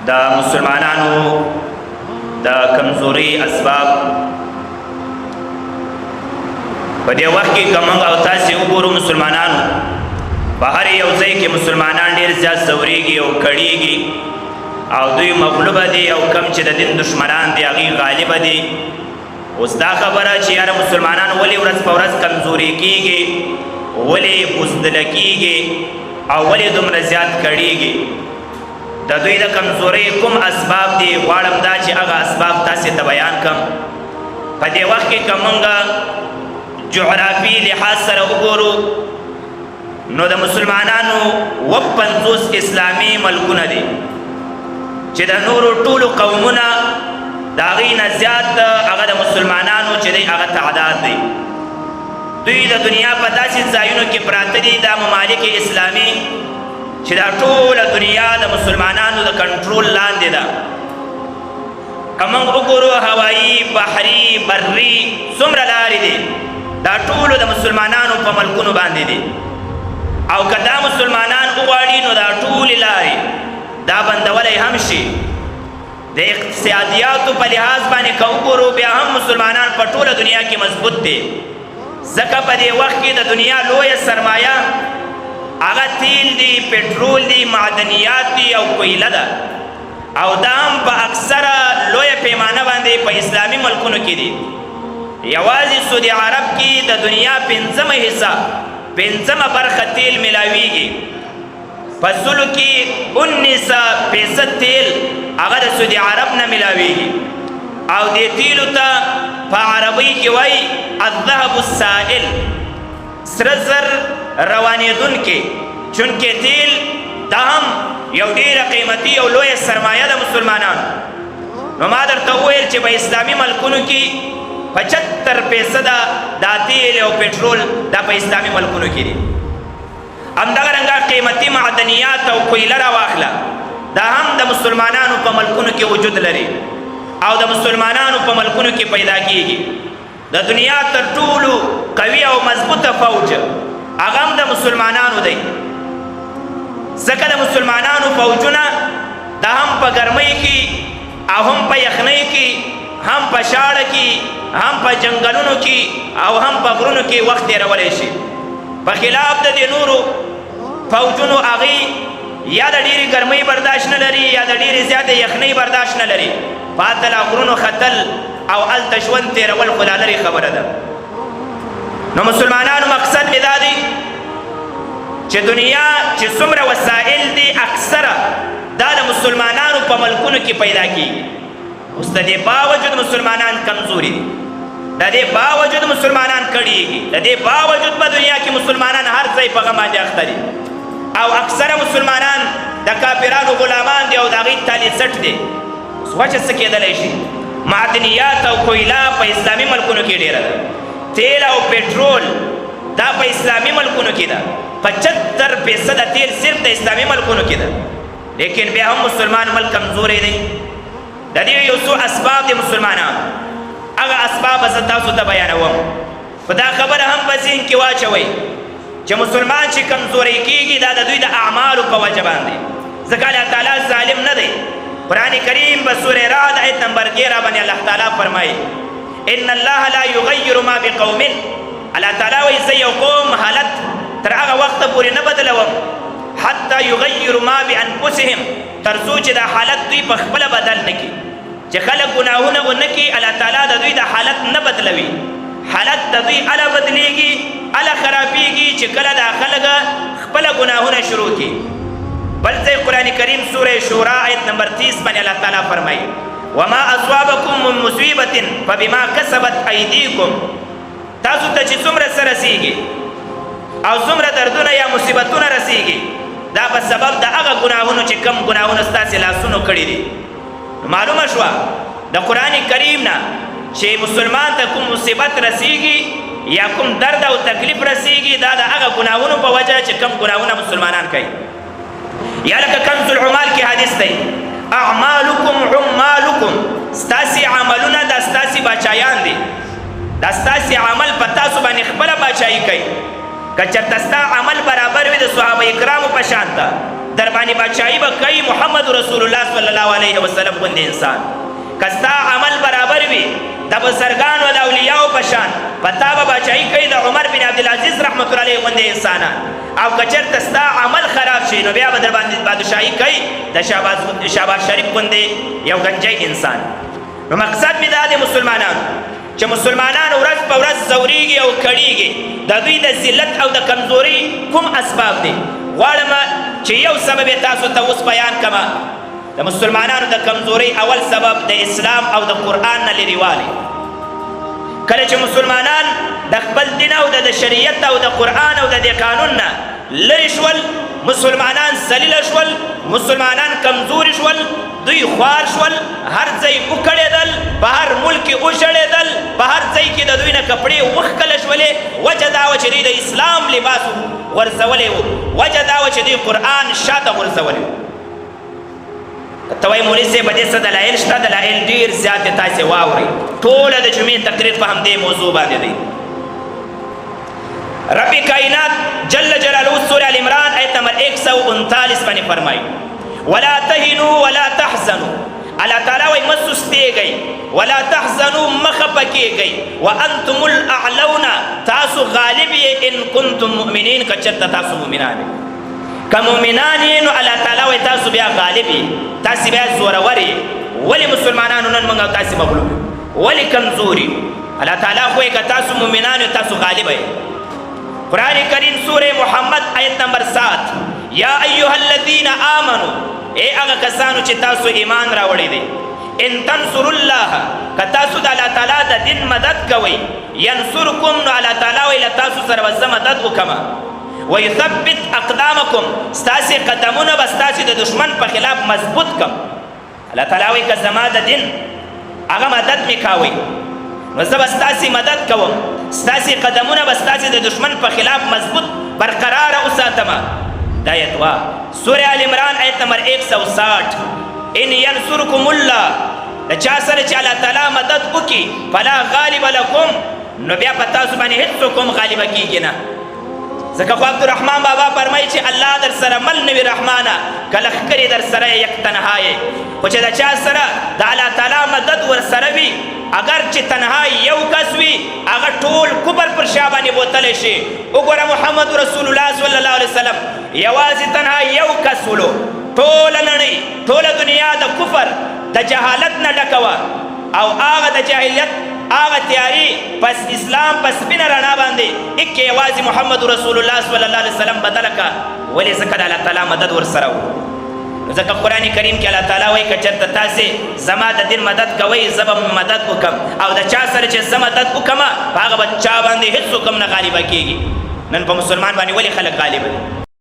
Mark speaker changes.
Speaker 1: دا مسلمانانو دا کمزوري اسباب په دې وخت کې کومه او تاسو وګورو مسلمانانو په هر یو ځای کې مسلمانان ډېر زیات زوريږي او کړيږي او دوی مغلوب دي او کم چې د دین دشمنان دي هغه غالب دي. اوس دا خبره چې یاره مسلمانان ولې ورځ په ورځ کمزوري کیږي ولې بزدل کیږي او ولې دومره زیات کړيږي د دوی د کمزوري کوم اسباب دي غواړم دا چې هغه اسباب تاسو ته بیان کړم. په دې وخت کې کومه جغرافي لحاظ سره وګورو نو د مسلمانانو 50 اسلامي ملکونه دي چې د نورو ټولو قومونه د هغې نه زیات هغه د مسلمانانو چې دی هغه تعداد دی. دوی د دنیا په داسې ځایونو کې پراته دي دا ممالک اسلامي چې دا ټوله دنیا د مسلمانانو د کنټرول لاندې ده. که موږ وګورو هوایي بحري بري څومره لارې دي دا ټولو د مسلمانانو په ملکونو باندې دي او که دا مسلمانان وغواړي نو دا ټولې لارې دا بندولی هم شي. د اقتصادیاتو په لحاظ باندې که وګورو بیا هم مسلمانان په ټوله دنیا کې مضبوط دي ځکه په دې وخت کې د دنیا لویه سرمایه هغه تیل دي پټرول دي معدنیات دي او کویله ده او دا هم په اکثره لویه پیمانه باندې په اسلامي ملکونو کې دي. یوازې سعودي عرب کې د دنیا 5مه حصه 5مه برخه تیل ملاویږي. په سلو کې 19% تیل هغه د سعودي عرب نه ملاویږي او دې تیلو ته په عربي کې وایي الذهب السائل سره زر روانېدونکي چونکې تیل دا هم یو ډېره قیمتي او لویه سرمایه ده مسلمانانو. نو ما درته وویل چې په اسلامي ملکونو کې 75% دا تیل او پټرول دا په اسلامي ملکونو کې دي. همدغه رنګه قیمتي معدنیات او کویله راواخله دا هم د مسلمانانو په ملکونو کې وجود لري او د مسلمانانو په ملکونو کې پیدا کیږي. د دنیا تر ټولو قوي او مضبوطه فوج هغه هم د مسلمانانو دی ځکه د مسلمانانو فوجونه دا هم په ګرمۍ کې او هم په یخنۍ کې هم په شاړه کې هم په جنګلونو کې او هم په غرونو کې وخت تېرولی شي په خلاف د دې نورو فوجونو هغې یا د ډېرې ګرمۍ برداشت نه لري یا د ډېرې زیاتې یخنۍ برداشت نه لري په هلته غرونو ختل او هلته ژوند تېرول خو لا لرې خبره ده. نو مسلمانانو مقصد مې دا دی چې دنیا چې څومره وسایل دي اکثره دا د مسلمانانو په ملکونو کې پیدا کېږي. اوس د دې باوجود مسلمانان کمزوري دي د دې باوجود مسلمانان کړيږي د دې باوجود په دنیا کې مسلمانان هر ځای په غم باندې اخته دي او اکثره مسلمانان د کافرانو غلامان دي او د هغې تالي څټ دي. وجه څه کېدلی شي معدنیات او کویله په اسلامي ملکونو کې ډېره ده تیل او پټرول دا په اسلامي ملکونو کې ده 75% تیل صرف د اسلامي ملکونو کې ده لیکن بیا هم مسلمان ملک کمزوری دی. د دې یو څو اسباب دي مسلمانانو هغه اسباب زه تاسو ته بیانوم خو دا خبره هم په ذهن کې واچوئ چې مسلمان چې کمزوری کېږي دا د دوی د اعمالو په وجه باندې ځکه الله تعالی ظالم نه دی. قرآن کریم په سورې رعد آیت نمبر 11 باندې الله تعالی فرمایي ان الله لا یغیر ما بقوم الله تعالی وایي زه یو قوم حالت تر هغه وخته پورې نه بدلوم حتی یغیروا ما بانفسهم تر څو چې دا حالت دوی په خپله بدل نه کړي چې خلک ګناهونه ونه کړي الله تعالی د دوی د حالت نه بدلوي حالت د دوی اله بدلیږي اله خرابېږي چې کله دا خلک خپله ګناهونه شروع کړي. بل ځای قرآن کریم سوره شورا آیت نمبر 30 باندې الله تعالی فرمایي وما اصابکم من مصیبة فبما کسبت ایدیکم تاسو ته چې څومره څه رسیږي او څومره دردونه یا مصیبتونه رسیږي دا په سبب د هغه ګناهونو چې کم ګناهونه ستاسې لاسونو کړي دي. معلومه شوه د قرآن کریم نه چې مسلمان ته کوم مصیبت رسیږي یا کوم درد او تکلیف رسیږي دا د هغه ګناهونو په وجه چې کم ګناهونه مسلمانان کوي. یا لکه کنز العمال کې حدیث دی اعمالکم عمالکم ستاسې عملونه دا ستاسې باچایان دي دا ستاسې عمل په تاسو باندې خپله باچایي کوي که چېرته ستا عمل برابر وي د صحابه کرامو په شان ته در باندې بادشاہي به کوي محمد رسول الله صلی الله علیه وسلم غوندې انسان. کستا عمل برابر وي د بزرګانو د اولیاءو په شان پتا به بادشاہي کوي د عمر بن عبدالعزیز رحمت الله علیه غوندې انسانان. او که چېرته ستا عمل خراب شي نو بیا به در باندې بادشاہي کوي د شهباز شریف غوندې یو گنجی انسان. نو مقصد مې دا دی مسلمانانو چې مسلمانان ورځ په ورځ ځورېږي او کړېږي. د دوی د ذلت او د کمزوري کوم اسباب دي غواړم چې یو سبب یې تاسو ته اوس بیان کړم. د مسلمانانو د کمزوري اول سبب د اسلام او د قرآن نه لرېوالی. کله چې مسلمانان د خپل دین او د شریعت او د قرآن او د دې قانون نه لرې شول، مسلمانان ذلیله شول، مسلمانان کمزوري شول، دوی خوار شول، هر ځای وکړېدل، په هر ملک کې وژړېدل، په هر ځای کې د دوی نه کپړې وښکله شولې. وجه دا وه چې دوی د اسلام لباس غورځولی و، وجه دا وه چې دوی قرآن شاته غورځولی و. ته وایي مولوي صاحب په دې څه دلایل شته؟ دلایل ډېر زیات دي، تاسې واورئ. ټوله د جمعې تقریر په همدې موضوع باندې دی. رب کائنات جل جلاله سورہ ال عمران آیت نمبر 139 باندې فرمایي ولا تهنوا ولا تحزنوا. الله تعالی وایي مه سستېږئ، ولا تحزنوا مه خفه کېږئ، وانتم الاعلون تاسو غالب یې ان کنتم مؤمنین که چېرته تاسو مؤمنان یې. که مؤمنان یې نو الله تعالی وایي تاسو بیا غالب یې، تاسې بیا زورور یې. ولې مسلمانانو نن موږ او تاسې مغلوب یو؟ ولې کمزور یو؟ الله تعالی خو یې که تاسو مؤمنان یو تاسو غالبه یې. قرآن کریم سورہ محمد آیت نمبر 7 یا ایها الذین آمنو اے هغه کسانو چې تاسو ایمان راوړی دی ان تنصروا الله که تاسو د الله تعالی د دین مدد کوئ ینصرکم نو الله تعالی ویله تاسو سره به زه مدد وکړم ویثبت اقدامکم ستاسې قدمونه به ستاسې د دشمن په خلاف مضبوط کړم. الله تعالی وایي که زما د دین هغه مدد مې کوئ نو زه به ستاسې مدد کوم، ستاسې قدمونه به ستاسې د دشمن په خلاف مضبوط برقراره وساتم. دا آیت وا سورہ ال عمران آیت نمبر 160 ان ینصرکم الله د چا سره چې الله تعالی مدد وکړي فلا غالب لکم نو بیا په تاسو باندې هېڅوک هم غالبه کېږي نه. ځکه خو عبدالرحمن بابا فرمایي چې الله در سره مل نه وي رحمانه که لښکرې در سره یې یک تنها یې. خو چې د چا سره د الله تعالی مدد ورسره وي اگر چې تنها یو کس وي هغه ټول کفر پر شا باندې بوتلی شي. وګوره محمد رسول الله صلی الله علیه وسلم یوازې تنها یو کس ولو، ټوله نړۍ ټوله دنیا د کفر د جهالت نه ډکه وه او هغه د جاهلیت هغه تیاری پس اسلام پس سپینه رڼا باندې اکې یوازې محمد رسول الله صلی الله علیه وسلم بدله کړه. ولې ځکه د الله تعالی مدد ورسره و. ځکه قرآن کریم کې الله تعالی وایي که چېرته تاسې زما د دین مدد کوئ زه به مدد وکړم او د چا سره چې زه مدد وکړم په هغه به چا باندې هېڅوک هم نه غالبه کېږي. نن په مسلمان باندې ولې خلک غالبه دي؟